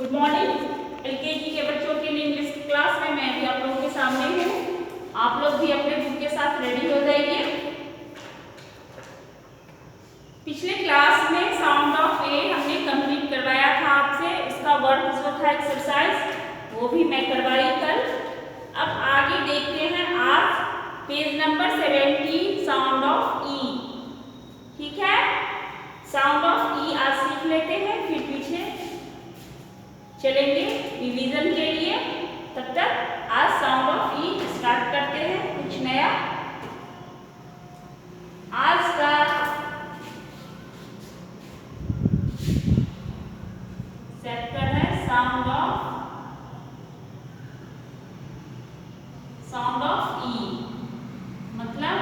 Good morning. LKG के बच्चों के लिए इंग्लिश की क्लास में मैं भी आप लोगों के सामने हूँ। आप लोग भी अपने बुक के साथ रेडी हो जाइए। पिछले क्लास में साउंड ऑफ ए हमने कंप्लीट करवाया था आपसे। उसका वर्क जो था एक्सरसाइज वो भी मैं करवाई कल। अब आगे देखते हैं आज पेज नंबर 17 साउंड ऑफ ई। ठीक है, साउंड ऑफ ई आज सीख लेते हैं, फिर पीछे चलेंगे रिवीजन के लिए। तब तक आज साउंड ऑफ ई स्टार्ट करते हैं कुछ नया। आज का चैप्टर है साउंड ऑफ ई। मतलब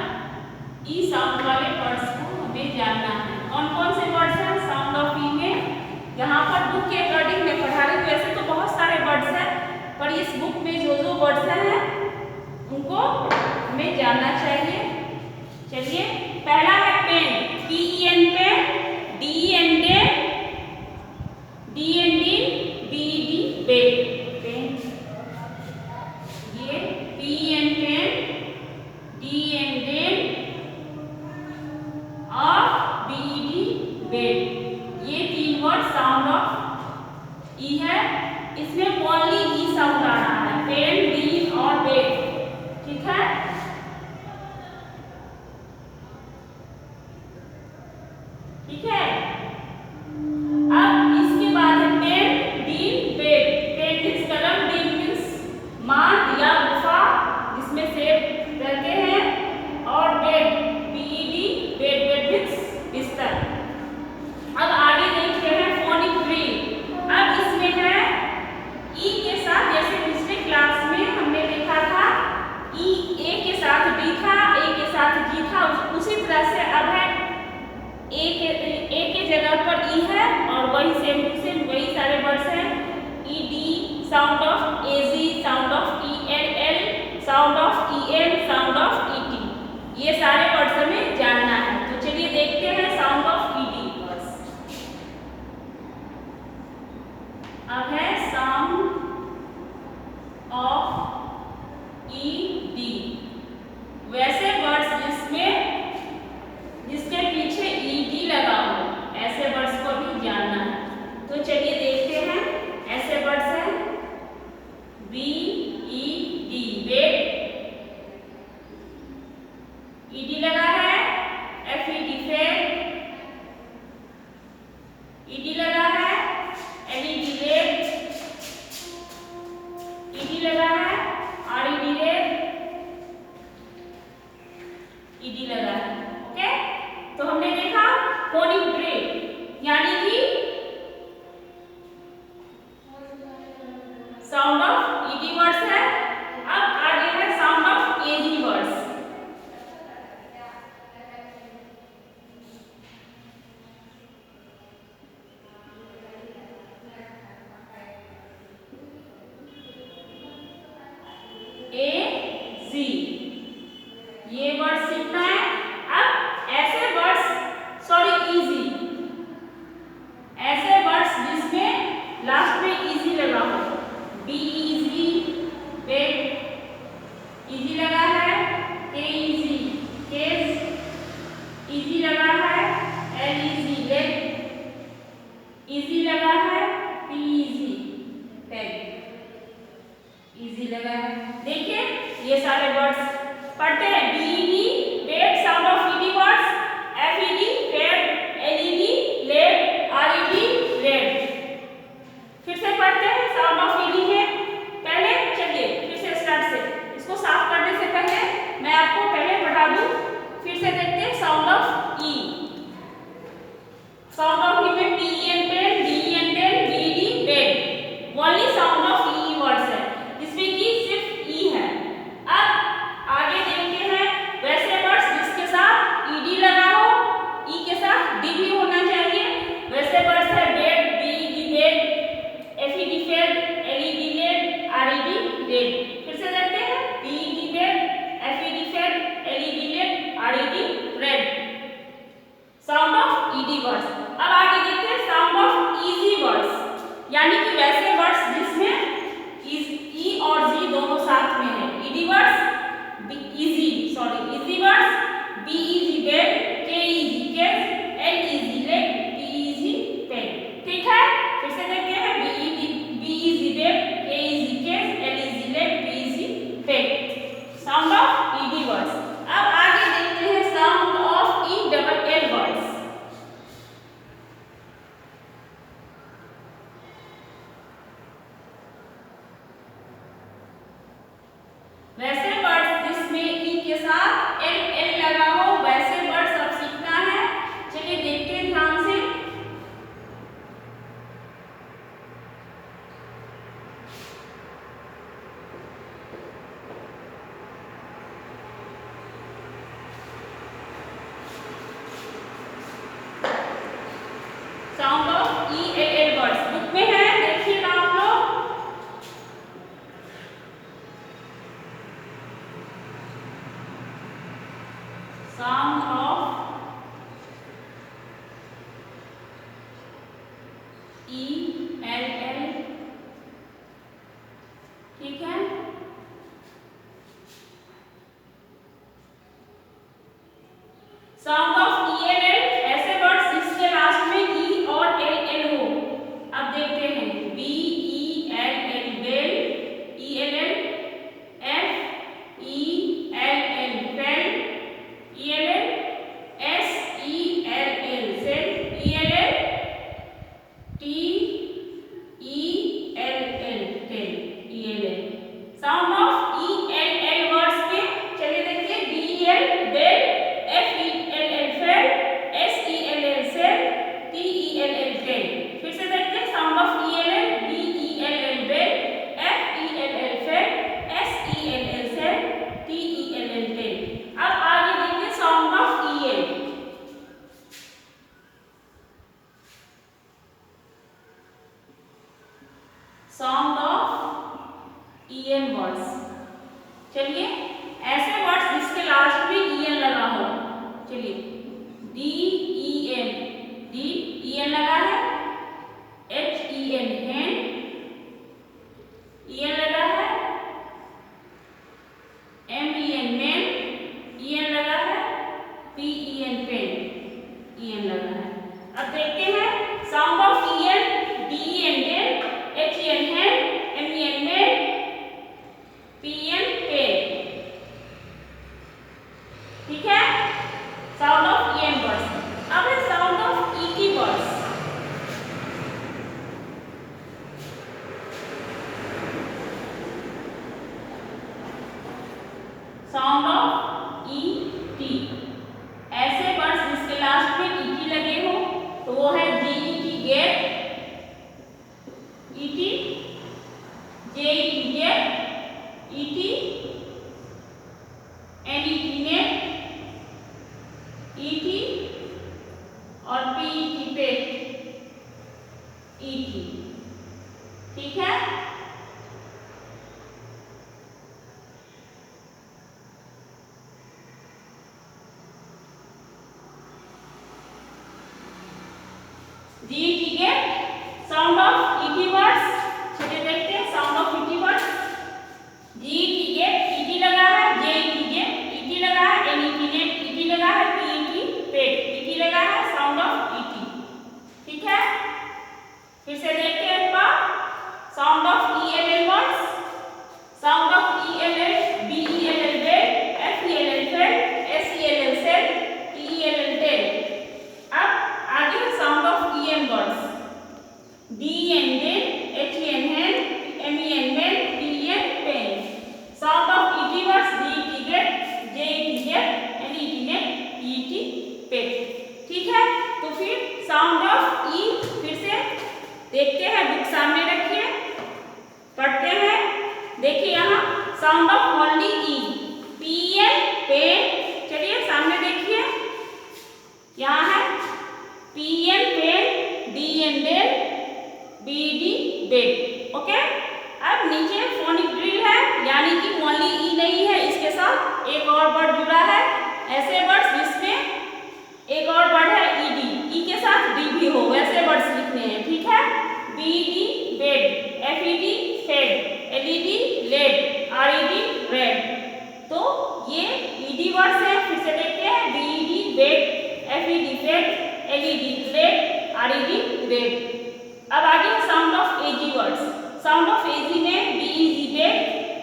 ई साउंड वाले वर्ड्स को हमें जानना है। कौन कौन से वर्ड्स हैं साउंड ऑफ ई में? यहाँ पर बुक के अकॉर्डिंग में पढ़ा रही हूँ। वैसे तो बहुत सारे वर्ड्स हैं, पर इस बुक में जो वर्ड्स हैं उनको हमें जानना चाहिए। चलिए, पहला है pen, PEN pen, DEN den, BED bed. Pen, ये PEN पेन, DEN डेन और BED बेड, ये तीन वर्ड साउंड ऑफ ई है। इसमें ओनली ई साउंड आ रहा है, पेन, डीन और बेड। ठीक है, ठीक है। अब इसके बाद है pen, den, bed. Pen means कलम, डीन मीन्स मान या गुफा जिसमें सेब रहते हैं, और bed, BED bed, bed means बिस्तर। अब आगे देखते हैं फोनिक ड्रिल। अब इसमें है ई के साथ, जैसे पिछले क्लास में हमने देखा था ई ए के साथ डी था, ए के साथ जी था, उसी तरह से अब है ए के जगह पर ई है और वही सेम टू सेम वही सारे वर्ड्स हैं। E D, sound of AG, sound of ELL, sound of EN, sound of ET। ये सारे वर्ड्स हमें जानना है। तो चलिए देखते हैं साउंड ऑफ ED वर्ड्स। अब है साउंड ऑफ ED। वैसे वर्ड्स जिसके पीछे ED लगा हो, ऐसे वर्ड्स को भी जानना है। तो चलिए देखते हैं। ऐसे वर्ड्स हैं BED बेड, ED लगा है। FED फेड, ED लगा है। LED लेड, ED लगा है। RED लेड, ED लगा है। ओके, तो हमने देखा फोनिक ड्रिल यानी कि साउंड ऑफ ED वर्ड्स है। अब आगे है sound of AG words. AG ये वर्ड सीखना है। अब ऐसे वर्ड्स, सॉरी इजी, ऐसे वर्ड्स जिसमें लास्ट में इजी लगा हो, BEZ बेड, इजी लगा है। KEZ केस, इजी लगा है। LEG लेग, इजी लगा है। PEG पेग, इजी लगा है। देखिए ये सारे वर्ड्स पढ़ते हैं। BED bed, sound of ED words. FED fed, LED led, RED red. फिर से पढ़ते हैं साउंड ऑफ ED में। पहले चलिए फिर से स्टार्ट से, इसको साफ करने से पहले मैं आपको पहले पढ़ा दूं। फिर से देखते हैं sound of E। Sound of E में PEN pen, DEN den, BED bed, only sound of E words है, जिसमें कि सिर्फ E है। अब आगे देखते हैं वैसे वर्ड्स जिसके साथ words, easy words, B easy bed, K easy case, L easy leg, P easy pen। ठीक है, फिर से देखते हैं B easy bed, K easy case, L easy leg, P easy pen। Sound of ED words. अब आगे देखते हैं साउंड ऑफ ELL वर्ड्स। वैसे वर्ड्स जिसमें ई के साथ एल लगा हो वैसे वर्ड्स अब सीखना है। चलिए देखते हैं ध्यान से। Sound of ELL words book में है, देखिएगा आप लोग। साउंड ऑफ ELL, ठीक है। साउंड ऑफ ELL ऐसे वर्ड्स जिसके लास्ट में E और LL हो। अब देखते हैं BELL bell, ELL, FELL fell, ELL, SELL sell, ELL, TELL tell, ELL। Sound of ELL words में चलिए देखते हैं BEL bell, FELL fell, SELL sell, TELL tell. फिर से देखते हैं sound of ELL BELL bell, FELL fell, SELL sell, TELL tell. अब आगे देखिए sound of EL। Sound of EL words. चलिए ऐसे वर्ड्स जिसके लास्ट में EL लगा हो। चलिए DEN, EL लगा है, HEN हैंड, EL लगा है, MEN मैन, EN लगा है, PEN पेन, EN लगा है। अब देखते हैं sound of EL DEN dell, HEN hand, MEN man, PN pen. ठीक है, साउंड ऑफ EN वर्ड्स। अब है sound of ET words. Sound of ET ऐसे वर्ड्स जिसके लास्ट में ET लगे हो तो वो है GET get, ET, JET get, ET, NET net, ET और PET पेट, ET। ठीक है, GET get. Sound of ET words. चलिए देखते हैं sound of ET words. GET get, ET लगा है, JET गेट, ET लगा है, NET नेट, ET लगा है, PET पेट, ET लगा है। Sound of ET। ठीक है, फिर से देखते हैं एक बार sound of ELL words. Sound of ELL BELL bell, FELL fell, SELL sell, TELL tell. अब आगे है sound of EN words. DEN dell, HEN hand, MEN man, PEN pen. Sound of ET words GET gate, JET gate, NET net, PET पेट। ठीक है, तो फिर sound of E फिर से देखते हैं, बुक सामने रखिए, पढ़ते हैं। देखिए यहाँ sound of only E, PN pen. चलिए सामने देखिए, यहाँ है PN pen, DN dell, BD bed. Okay, अब नीचे फोनिक ड्रिल है, यानी कि ओनली E नहीं है, इसके साथ एक और वर्ड जुड़ा है। ऐसे वर्ड्स जिसमें एक और वर्ड है ED, E के साथ D भी हो, वैसे वर्ड्स लिखने हैं। ठीक है, BD bed, FED fed, LED led, RED red. तो ये ईडी वर्ड्स हैं। फिर से देखते हैं, B E D bed, F E D fed, L E D led, R E D red. अब आगे sound of E G words. Sound of E G में B E G beg,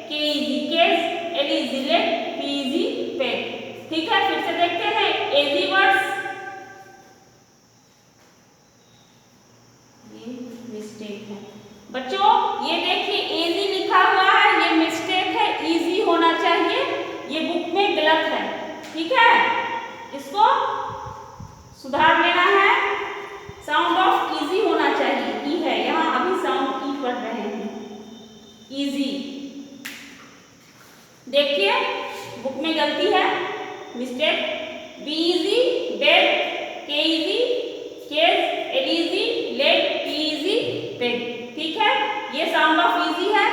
K E G keg, L E G leg, P E G peg. ठीक है, फिर से देखते हैं एजी वर्ड्स। ये मिस्टेक है बच्चों, ये देखिए एजी लिखा हुआ है, ये मिस्टेक है, इजी होना चाहिए, ये बुक में गलत है। ठीक है, इसको सुधार लेना है। साउंड ऑफ इजी होना चाहिए, ई है यहाँ, अभी साउंड ई पढ़ रहे हैं, इजी। देखिए बुक में गलती है, mistake. B E G beg, K E G keg, L E G leg, P E G peg. ठीक है, ये साउंड ऑफ इजी है।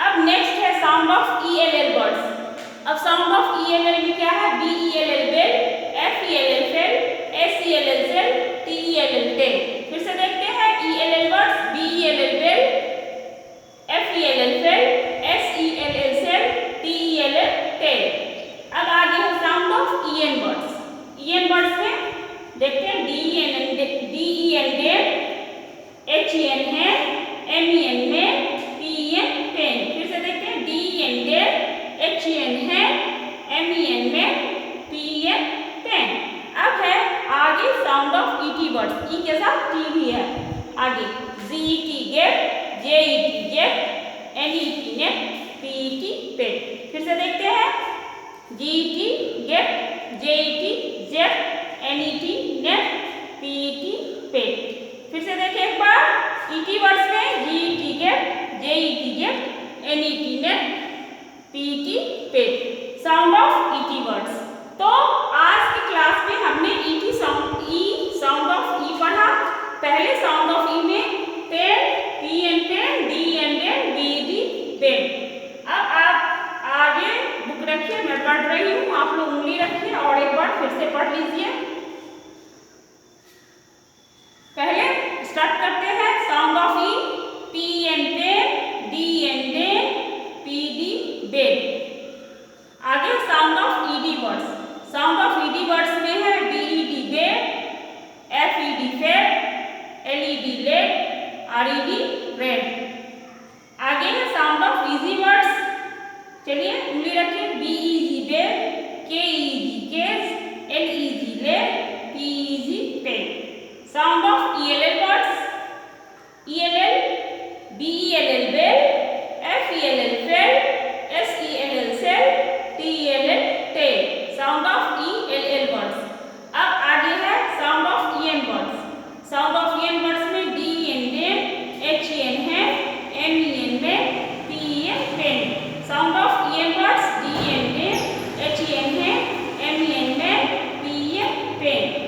अब नेक्स्ट है साउंड ऑफ ईएलएल वर्ड्स। अब साउंड ऑफ ईएलएल में क्या है, B E L L bell, F E L L fell, S E L L sell, T E L L tell. फिर से देखते हैं E L L words, B E L L bell, F E L L fell, S E L L sell, T E L L tell. अब आगे है sound of E N words. E N words में देखते हैं डीईएन डेल, एचईएन है, एमईएन में, पीईएन पेन। फिर से देखते हैं डीईएन डेल, एचईएन है, एमईएन में, पीईएन पेन। अब है आगे sound of E T words, E के साथ टी भी है। आगे G E T get, J E T jet, N E T net, P E T pet. फिर से देखते हैं G E T get, J E T jet, N E T net, P E T pet. फिर से देखें एक बार, ईटी वर्ड्स में G E T get, J E T jet, N E T net, P E T pet. Sound of E T words. तो आज की क्लास में हमने E T sound, E sound of E पढ़ा। पहले साउंड ऑफ ई में pen, P N pen, D N den, B E D pen. अब आप आगे बुक रखिए, मैं पढ़ रही हूँ, आप लोग उंगली रखिए और एक बार फिर से पढ़ लीजिए। पहले स्टार्ट करते हैं sound of E, P N pen, D N den, P D bed. आगे sound of E D words. Sound of E D words में है B E D bed, F E D fed, L E D led, R E D red. आगे है साउंड ऑफ इजी वर्ड्स। चलिए उंगली रखिए, B E G beg, K E G keg, L E G leg, P E G peg. Sound of E L L words. E L L, B E L L bell, F E L L fell, S E L L sell, T E L L tell. Sound of E L L words. अब आगे है sound of E N words. Sound of E N words में D E N den, H E N है, M E N में, P E N pen. Sound of E N words, D E N den, H E N है, M E N में, P E N pen.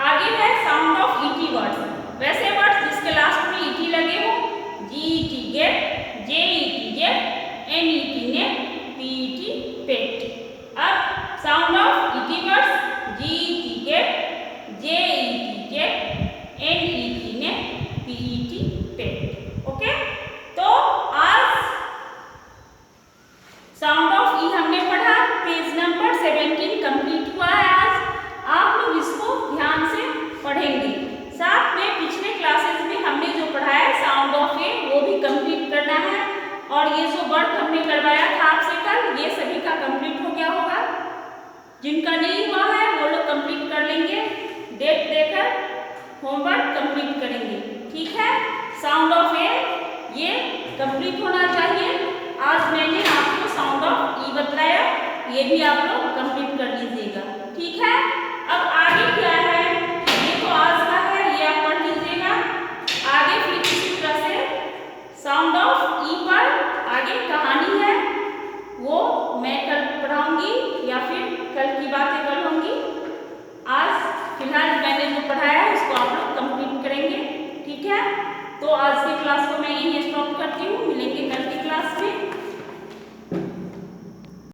आगे है साउंड ऑफ ईटी वर्ड्स। वैसे वर्ड्स जिसके लास्ट में ईटी लगे हो, G E T get, J E T jet, N E T net, P E T pet. अब sound of E T words, G E T get, J E T jet, N E T net, P E T pet. Okay, तो आज साउंड ऑफ ई हमने पढ़ा। पेज नंबर 17 कंप्लीट हुआ है आज। आप लोग इसको ध्यान से पढ़ेंगे। साथ में पिछले क्लासेस में हमने जो पढ़ाया साउंड ऑफ ए, वो भी कंप्लीट करना है। और ये जो वर्क हमने करवाया था आपसे कल, ये सभी का कंप्लीट हो गया होगा। जिनका नहीं हुआ है वो लोग कंप्लीट कर लेंगे, डेट देकर होमवर्क कंप्लीट करेंगे। ठीक है, साउंड ऑफ ए ये कंप्लीट होना चाहिए। आज मैंने आपको साउंड ऑफ ई बताया, ये भी आप लोग कंप्लीट कर लीजिएगा। ठीक है, अब आगे क्या है, ये तो आज का है, ये आप पढ़ लीजिएगा। आगे फिर इसी तरह से साउंड ऑफ ई पर आगे कहानी है, वो मैं कल पढ़ाऊंगी या फिर कल की बातें कल होंगी। आज फिलहाल मैंने जो पढ़ाया है उसको आप लोग कंप्लीट करेंगे। ठीक है, तो आज की क्लास को मैं यहीं स्टॉप करती हूँ। मिलेंगे कल की क्लास में।